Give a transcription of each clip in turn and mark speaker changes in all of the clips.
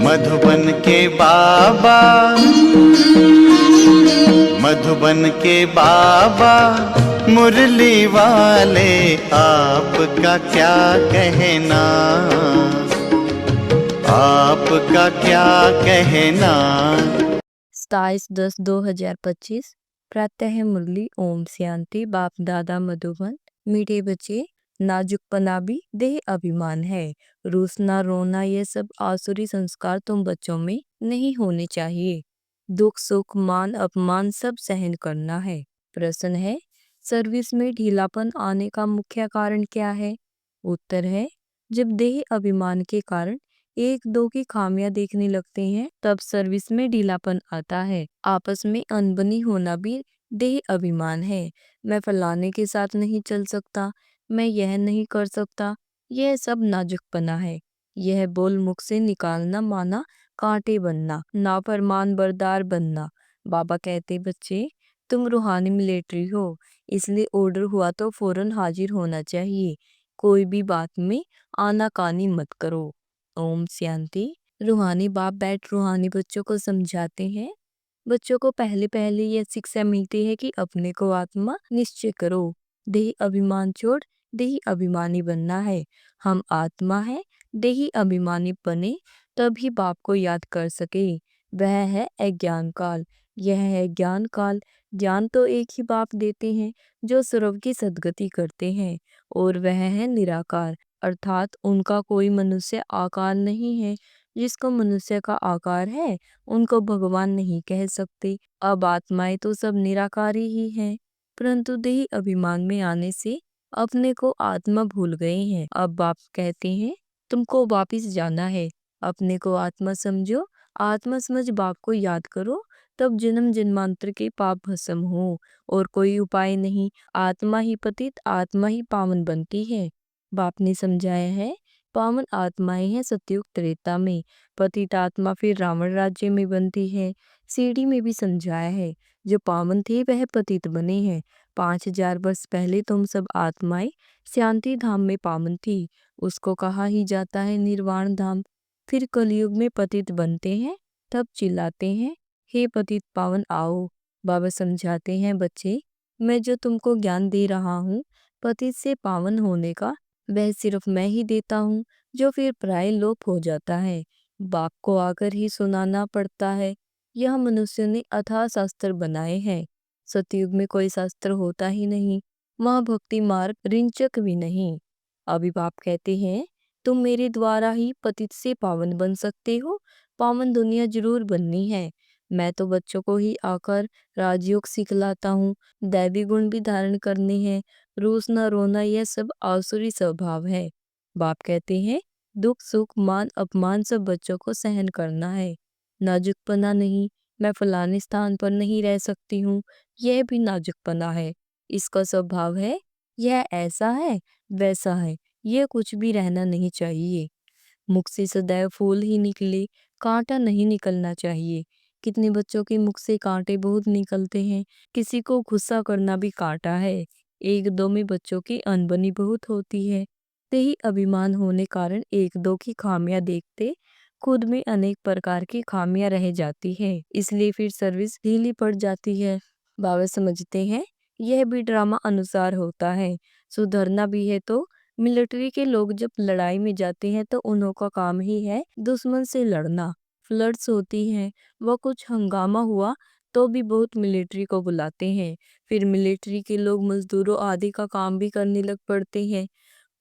Speaker 1: मधुबन के बाबा, मधुबन के बाबा मुरली वाले, आपका क्या कहना, आपका क्या कहना।
Speaker 2: 27/10/2025 प्रातः मुरली। ओम शांति। बाप दादा मधुबन। मीठे बच्चे, नाजुकपना भी देह अभिमान है। रूसना रोना ये सब आसुरी संस्कार तुम बच्चों में नहीं होने चाहिए। दुख सुख मान अपमान सब सहन करना है। प्रश्न है, सर्विस में ढीलापन आने का मुख्य कारण क्या है? उत्तर है, जब देह अभिमान के कारण एक दो की खामियां देखने लगते हैं तब सर्विस में ढीलापन आता है। आपस में अनबनी होना भी देह अभिमान है। मैं फलाने के साथ नहीं चल सकता, मैं यह नहीं कर सकता, यह सब नाजुकपना है। यह बोल मुख से निकालना माना कांटे बनना, नाफरमान बरदार बनना। बाबा कहते, बच्चे तुम रूहानी मिलिट्री हो, इसलिए ऑर्डर हुआ तो फौरन हाजिर होना चाहिए। कोई भी बात में आनाकानी मत करो। ओम शांति। रूहानी बाप बैठ रूहानी बच्चों को समझाते हैं। बच्चों को पहले पहले यह शिक्षा मिलती है कि अपने को आत्मा निश्चय करो। देही अभिमान छोड़ देही अभिमानी बनना है। हम आत्मा है, देही अभिमानी बने तभी बाप को याद कर सके। वह है अज्ञान काल, यह है ज्ञान काल। ज्ञान तो एक ही बाप देते हैं जो सर्व की सद्गति करते हैं, और वह है निराकार, अर्थात उनका कोई मनुष्य आकार नहीं है। जिसको मनुष्य का आकार है उनको भगवान नहीं कह सकते। अब आत्माएं तो सब निराकारी ही हैं, परंतु देही अभिमान में आने से अपने को आत्मा भूल गए हैं। अब बाप कहते हैं, तुमको वापिस जाना है, अपने को आत्मा समझो। आत्मा समझ बाप को याद करो, तब जन्म जन्मांतर के पाप भस्म हो। और कोई उपाय नहीं। आत्मा ही पतित आत्मा ही पावन बनती है। बाप ने समझाया है, पावन आत्माएं हैं सतयुग त्रेता में, पतित आत्मा फिर रावण राज्य में बनती है। सीढ़ी में भी समझाया है, जो पावन थे वह पतित बने हैं। 5000 वर्ष पहले तुम सब आत्माएं शांति धाम में पावन थी, उसको कहा ही जाता है निर्वाण धाम। फिर कलयुग में पतित बनते हैं, तब चिल्लाते हैं, हे पतित पावन आओ। बाबा समझाते हैं, बच्चे मैं जो तुमको ज्ञान दे रहा हूँ पतित से पावन होने का, वह सिर्फ मैं ही देता हूँ, जो फिर प्राय लोप हो जाता है। बाप को आकर ही सुनाना पड़ता है। यह मनुष्य ने अथाह शास्त्र बनाए हैं। सतयुग में कोई शास्त्र होता ही नहीं, वहाँ भक्ति मार्ग रिंचक भी नहीं। अभी बाप कहते हैं, तुम मेरे द्वारा ही पतित से पावन बन सकते हो। पावन दुनिया जरूर बननी है। मैं तो बच्चों को ही आकर राजयोग सिखलाता हूँ, दैवी गुण भी धारण करने हैं। रूसना रोना यह सब आसुरी स्वभाव है। बाप कहते हैं, दुख सुख मान अपमान सब बच्चों को सहन करना है। नाजुकपना नहीं, मैं फलाने स्थान पर नहीं रह सकती हूँ, यह भी नाजुकपना है। इसका स्वभाव है, यह ऐसा है वैसा है, यह कुछ भी रहना नहीं चाहिए। मुख से सदैव फूल ही निकले, कांटा नहीं निकलना चाहिए। कितने बच्चों के मुख से कांटे बहुत निकलते हैं। किसी को गुस्सा करना भी कांटा है। एक दो में बच्चों की अनबनी बहुत होती है। यही अभिमान होने कारण एक दो की खामियां देखते खुद में अनेक प्रकार की खामियां रह जाती है, इसलिए फिर सर्विस ढीली पड़ जाती है। बाबा समझते हैं, यह भी ड्रामा अनुसार होता है। सुधरना भी है तो मिलिट्री के लोग जब लड़ाई में जाते हैं तो उन्हों का काम ही है दुश्मन से लड़ना। फ्लड्स होती हैं, वह कुछ हंगामा हुआ तो भी बहुत मिलिट्री को बुलाते हैं। फिर मिलिट्री के लोग मजदूरों आदि का काम भी करने लग पड़ते हैं।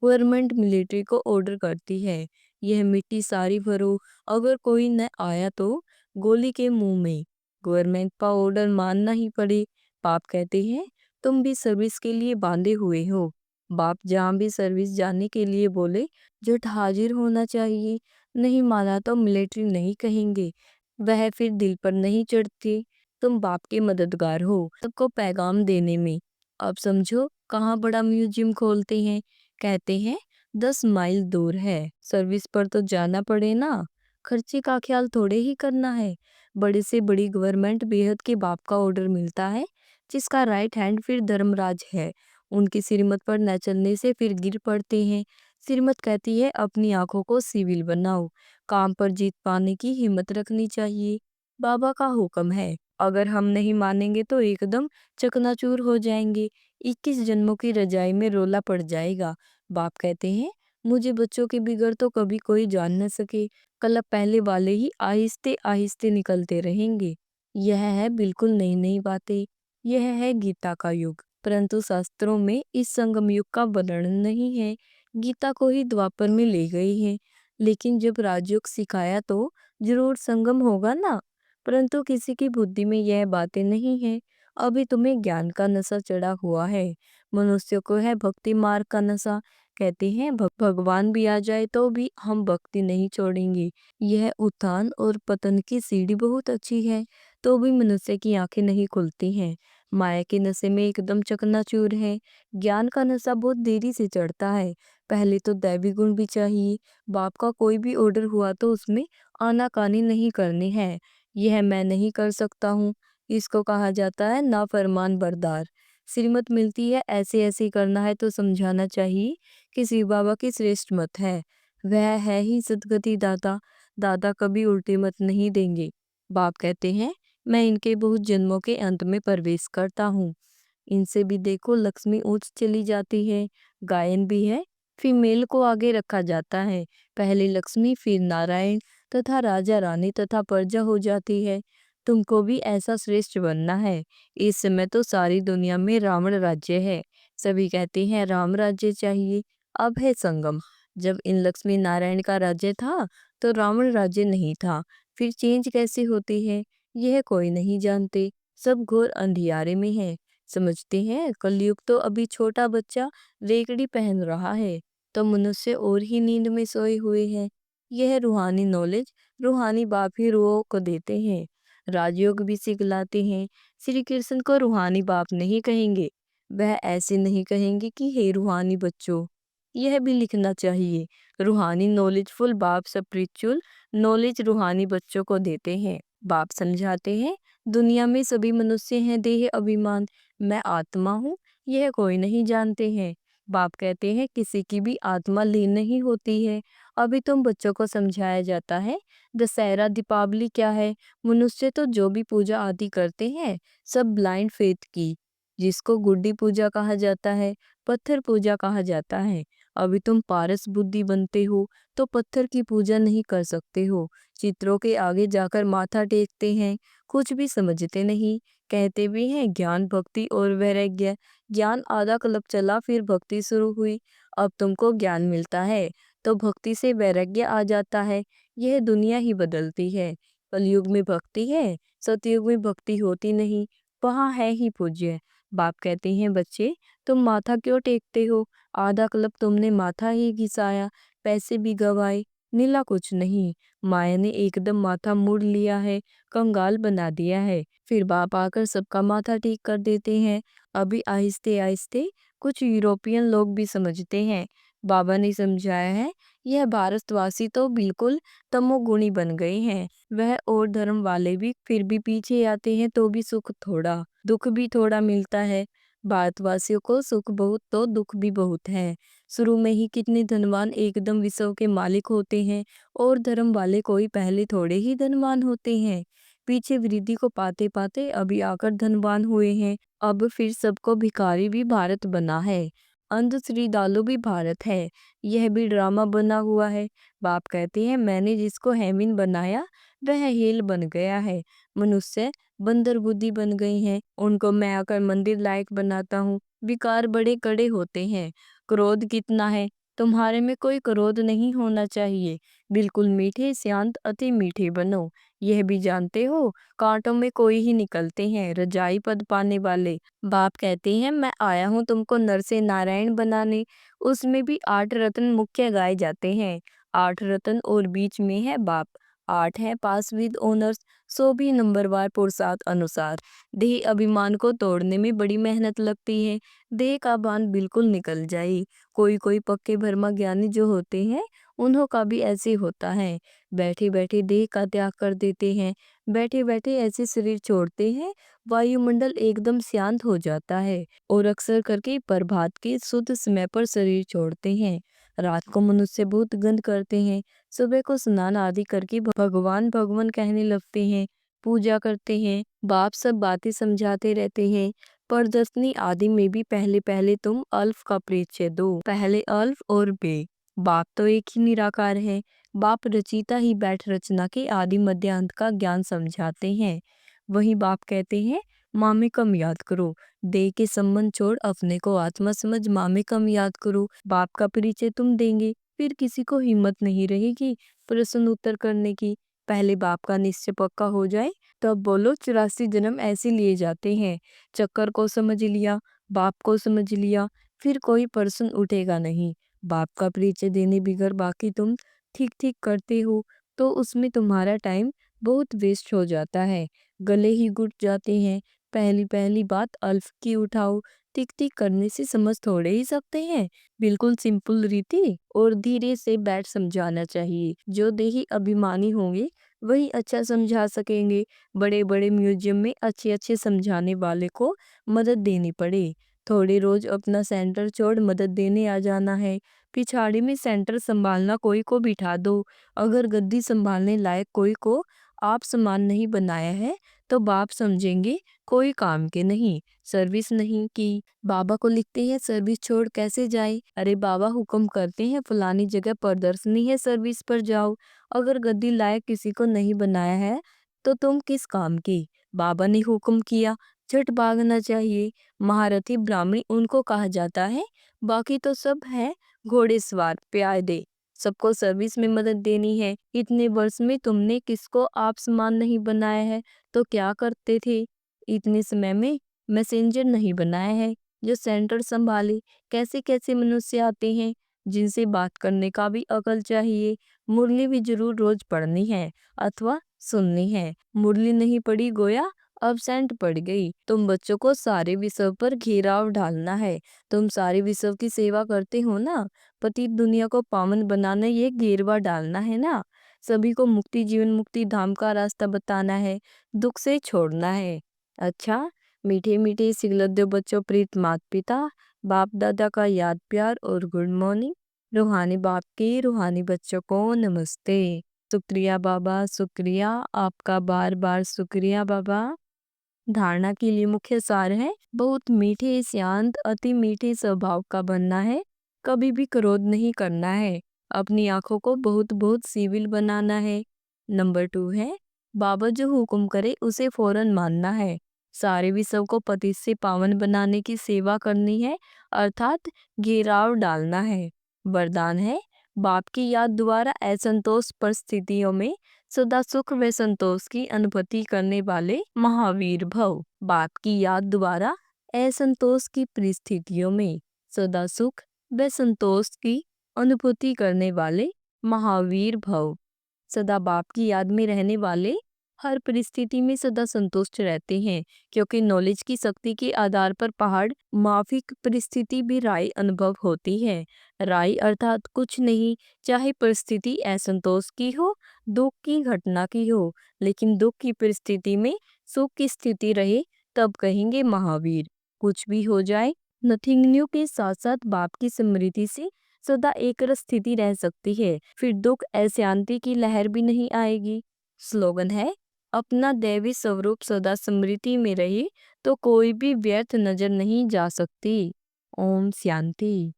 Speaker 2: गवर्नमेंट मिलिट्री को ऑर्डर करती है, यह मिट्टी सारी भरो, अगर कोई न आया तो गोली के मुंह में। गवर्नमेंट का ऑर्डर मानना ही पड़े। बाप कहते हैं, तुम भी सर्विस के लिए बांधे हुए हो। बाप जहाँ भी सर्विस जाने के लिए बोले झट हाजिर होना चाहिए। नहीं माना तो मिलिट्री नहीं कहेंगे, वह फिर दिल पर नहीं चढ़ती। तुम बाप के मददगार हो सबको पैगाम देने में। अब समझो कहाँ बड़ा म्यूजियम खोलते हैं। कहते हैं 10 माइल दूर है, सर्विस पर तो जाना पड़े ना। खर्चे का ख्याल थोड़े ही करना है। बड़े से बड़ी गवर्नमेंट बेहद के बाप का ऑर्डर मिलता है, जिसका राइट हैंड फिर धर्मराज है। उनकी श्रीमत पर न चलने से फिर गिर पड़ते हैं। श्रीमत कहती है अपनी आंखों को सिविल बनाओ, काम पर जीत पाने की हिम्मत रखनी चाहिए। बाबा का हुक्म है, अगर हम नहीं मानेंगे तो एकदम चकनाचूर हो जाएंगे, 21 जन्मों की रजाई में रोला पड़ जाएगा। बाप कहते हैं मुझे बच्चों के बिगड़ तो कभी कोई जान न सके, कलप पहले वाले ही आहिस्ते आहिस्ते निकलते रहेंगे। यह है बिल्कुल नई नई बातें, यह है गीता का युग। परंतु शास्त्रों में इस संगम युग का वर्णन नहीं है। गीता को ही द्वापर में ले गई है, लेकिन जब राजयोग सिखाया तो जरूर संगम होगा ना। परंतु किसी की बुद्धि में यह बातें नहीं है। अभी तुम्हें ज्ञान का नशा चढ़ा हुआ है, मनुष्य को है भक्ति मार्ग का नशा। कहते हैं भगवान भी आ जाए तो भी हम भक्ति नहीं छोड़ेंगे। यह उत्थान और पतन की सीढ़ी बहुत अच्छी है, तो भी मनुष्य की आंखें नहीं खुलती हैं। माया के नशे में एकदम चकनाचूर है। ज्ञान का नशा बहुत देरी से चढ़ता है। पहले तो दैवी गुण भी चाहिए। बाप का कोई भी ऑर्डर हुआ तो उसमें आनाकानी नहीं करनी है। यह मैं नहीं कर सकता हूँ, इसको कहा जाता है नाफरमान बरदार। श्रीमत मिलती है ऐसे ऐसे करना है तो समझाना चाहिए कि शिव बाबा की श्रेष्ठ मत है। वह है ही सदगति दाता। दादा कभी उल्टी मत नहीं देंगे। बाप कहते हैं मैं इनके बहुत जन्मों के अंत में प्रवेश करता हूँ। इनसे भी देखो लक्ष्मी ऊंच चली जाती है। गायन भी है, फीमेल को आगे रखा जाता है। पहले लक्ष्मी फिर नारायण तथा राजा रानी तथा प्रजा हो जाती है। तुमको भी ऐसा श्रेष्ठ बनना है। इस समय तो सारी दुनिया में रावण राज्य है। सभी कहते हैं राम राज्य चाहिए। अब है संगम। जब इन लक्ष्मी नारायण का राज्य था तो रावण राज्य नहीं था। फिर चेंज कैसे होती है यह कोई नहीं जानते। सब घोर अंधियारे में है। समझते हैं कलयुग तो अभी छोटा बच्चा रेकड़ी पहन रहा है, तो मनुष्य और ही नींद में सोए हुए हैं। यह रूहानी नॉलेज रूहानी बाप ही रूहों को देते हैं। राजयोग भी सिखलाते हैं। श्री कृष्ण को रूहानी बाप नहीं कहेंगे। वह ऐसे नहीं कहेंगे कि हे रूहानी बच्चों। यह भी लिखना चाहिए, रूहानी नॉलेज फुल बाप स्पिरिचुअल नॉलेज रूहानी बच्चों को देते हैं। बाप समझाते हैं दुनिया में सभी मनुष्य हैं देह अभिमान, मैं आत्मा हूँ, यह कोई नहीं जानते हैं। बाप कहते हैं किसी की भी आत्मा लीन नहीं होती है। अभी तुम बच्चों को समझाया जाता है दशहरा दीपावली क्या है। मनुष्य तो जो भी पूजा आदि करते हैं सब ब्लाइंड फेथ की, जिसको गुड्डी पूजा कहा जाता है, पत्थर पूजा कहा जाता है। अभी तुम पारस बुद्धि बनते हो तो पत्थर की पूजा नहीं कर सकते हो। चित्रों के आगे जाकर माथा टेकते हैं, कुछ भी समझते नहीं। कहते भी हैं ज्ञान भक्ति और वैराग्य। ज्ञान आधा कल्प चला फिर भक्ति शुरू हुई। अब तुमको ज्ञान मिलता है तो भक्ति से वैराग्य आ जाता है। यह दुनिया ही बदलती है। कलयुग में भक्ति है, सतयुग में भक्ति होती नहीं। वहाँ है ही पूज्य। बाप कहते हैं बच्चे तुम माथा क्यों टेकते हो, आधा कल्प तुमने माथा ही घिसाया, पैसे भी गवाए, मिला कुछ नहीं। माया ने एकदम माथा मोड़ लिया है, कंगाल बना दिया है। फिर बाप आकर सबका माथा ठीक कर देते हैं। अभी आहिस्ते आहिस्ते कुछ यूरोपियन लोग भी समझते हैं। बाबा ने समझाया है यह भारतवासी तो बिल्कुल तमोगुणी बन गए हैं। वह और धर्म वाले भी फिर भी पीछे आते हैं तो भी सुख थोड़ा दुख भी थोड़ा मिलता है। भारतवासियों को सुख बहुत तो दुख भी बहुत है। शुरू में ही कितने धनवान एकदम विश्व के मालिक होते हैं और धर्म वाले कोई पहले थोड़े ही धनवान होते हैं। पीछे वृद्धि को पाते पाते अभी आकर धनवान हुए हैं। अब फिर सबको भिखारी भी भारत बना है। अंध श्री दालू भी भारत है। यह भी ड्रामा बना हुआ है। बाप कहते हैं मैंने जिसको हेमिन बनाया वह हेल बन गया है। मनुष्य बंदर बुद्धि बन गई हैं। उनको मैं आकर मंदिर लायक बनाता हूँ। विकार बड़े कड़े होते हैं। क्रोध कितना है, तुम्हारे में कोई क्रोध नहीं होना चाहिए। बिल्कुल मीठे शांत अति मीठे बनो। यह भी जानते हो कांटों में कोई ही निकलते हैं रजाई पद पाने वाले। बाप कहते हैं मैं आया हूँ तुमको नर से नारायण बनाने। उसमें भी 8 रत्न मुख्य गाए जाते हैं। 8 रत्न और बीच में है बाप। 8 है पास विद ओनर्स, सो भी नंबरवार पुरुषार्थ अनुसार। देह अभिमान को तोड़ने में बड़ी मेहनत लगती है। देह का बांध बिल्कुल निकल जाए। कोई कोई पक्के भरमा ज्ञानी जो होते हैं उन्हों का भी ऐसे होता है। बैठे बैठे देह का त्याग कर देते हैं। बैठे बैठे ऐसे शरीर छोड़ते हैं वायुमंडल एकदम शांत हो जाता है। और अक्सर करके प्रभात के शुद्ध समय पर शरीर छोड़ते हैं। रात को मनुष्य बहुत गंद करते हैं, सुबह को स्नान आदि करके भगवान भगवान कहने लगते हैं, पूजा करते हैं। बाप सब बातें समझाते रहते हैं। प्रदर्शनी आदि में भी पहले पहले तुम अल्फ का परिचय दो। पहले अल्फ और बे। बाप तो एक ही निराकार है। बाप रचिता ही बैठ रचना के आदि मध्य अंत का ज्ञान समझाते हैं। वही बाप कहते हैं, माँ में कम याद करो, देह के संबंध छोड़ अपने को आत्मा समझ, माँ में कम याद करो। बाप का परिचय तुम देंगे, फिर किसी को हिम्मत नहीं रहेगी प्रश्न उत्तर करने की। पहले बाप का निश्चय पक्का हो जाए तब बोलो 84 जन्म ऐसे लिए जाते हैं। चक्कर को समझ लिया, बाप को समझ लिया, फिर कोई प्रश्न उठेगा नहीं। बाप का परिचय देने बिगर बाकी तुम ठीक ठीक करते हो तो उसमें तुम्हारा टाइम बहुत वेस्ट हो जाता है, गले ही घुट जाते हैं। पहली पहली बात अल्फ की उठाओ, टिक टिक करने से समझ थोड़े ही सकते हैं। बिल्कुल सिंपल रीति और धीरे से बैठ समझाना चाहिए। जो देही अभिमानी होंगे वही अच्छा समझा सकेंगे। बड़े बड़े म्यूजियम में अच्छे अच्छे समझाने वाले को मदद देनी पड़े। थोड़े रोज अपना सेंटर छोड़ मदद देने आ जाना है। पिछाड़ी में सेंटर संभालना कोई को बिठा दो। अगर गद्दी संभालने लायक कोई को आप समान नहीं बनाया है तो बाप समझेंगे कोई काम के नहीं, सर्विस नहीं की। बाबा को लिखते हैं सर्विस छोड़ कैसे जाए। अरे बाबा हुक्म करते हैं फलानी जगह प्रदर्शनी है, सर्विस पर जाओ। अगर गद्दी लायक किसी को नहीं बनाया है तो तुम किस काम की। बाबा ने हुक्म किया, झट भागना चाहिए। महारथी ब्राह्मणी उनको कहा जाता है, बाकी तो सब है घोड़ेसवार प्यादे। सबको सर्विस में मदद देनी है। इतने वर्ष में तुमने किसको आप समान नहीं बनाया है तो क्या करते थे। इतने समय में मैसेंजर नहीं बनाया है जो सेंटर संभाले। कैसे कैसे मनुष्य आते हैं जिनसे बात करने का भी अकल चाहिए। मुरली भी जरूर रोज पढ़नी है अथवा सुननी है। मुरली नहीं पढ़ी गोया अब्सेंट पड़ गई। तुम बच्चों को सारे विषयों पर घेराव डालना है। तुम सारे विषयों की सेवा करते हो ना, पतित दुनिया को पावन बनाना ये घेरवा डालना है ना। सभी को मुक्ति जीवन मुक्ति धाम का रास्ता बताना है, दुख से छोड़ना है। अच्छा, मीठे मीठे सिगलद्दे बच्चों, प्रीत माता पिता, बाप दादा का याद प्यार और गुड मॉर्निंग। रूहानी बाप के रूहानी बच्चों को नमस्ते। शुक्रिया बाबा, शुक्रिया आपका, बार बार शुक्रिया बाबा। धारणा के लिए मुख्य सार है, बहुत मीठे शांत अति मीठे स्वभाव का बनना है। कभी भी क्रोध नहीं करना है। अपनी आंखों को बहुत बहुत सिविल बनाना है। नंबर 2 है, बाबा जो हुक्म करे उसे फौरन मानना है। सारे विश्व को पतित से पावन बनाने की सेवा करनी है, अर्थात घेराव डालना है। वरदान है, बाप की याद द्वारा असंतोष परिस्थितियों में सदा सुख व संतोष की अनुभूति करने वाले महावीर भव। बाप की याद द्वारा असंतोष की परिस्थितियों में सदा सुख व संतोष की अनुभूति करने वाले महावीर भव। सदा बाप की याद में रहने वाले हर परिस्थिति में सदा संतुष्ट रहते हैं, क्योंकि नॉलेज की शक्ति के आधार पर पहाड़ माफिक परिस्थिति भी राय अनुभव होती है। राय अर्थात कुछ नहीं, चाहे परिस्थिति असंतोष की हो, दुख की घटना की हो, लेकिन दुख की परिस्थिति में सुख की स्थिति रहे तब कहेंगे महावीर। कुछ भी हो जाए, नथिंग न्यू के साथ साथ बाप की स्मृति से सदा एक रस स्थिति रह सकती है। फिर दुख अशांति की लहर भी नहीं आएगी। स्लोगन है, अपना दैवी स्वरूप सदा स्मृति में रहे तो कोई भी व्यर्थ नजर नहीं जा सकती। ओम शांति।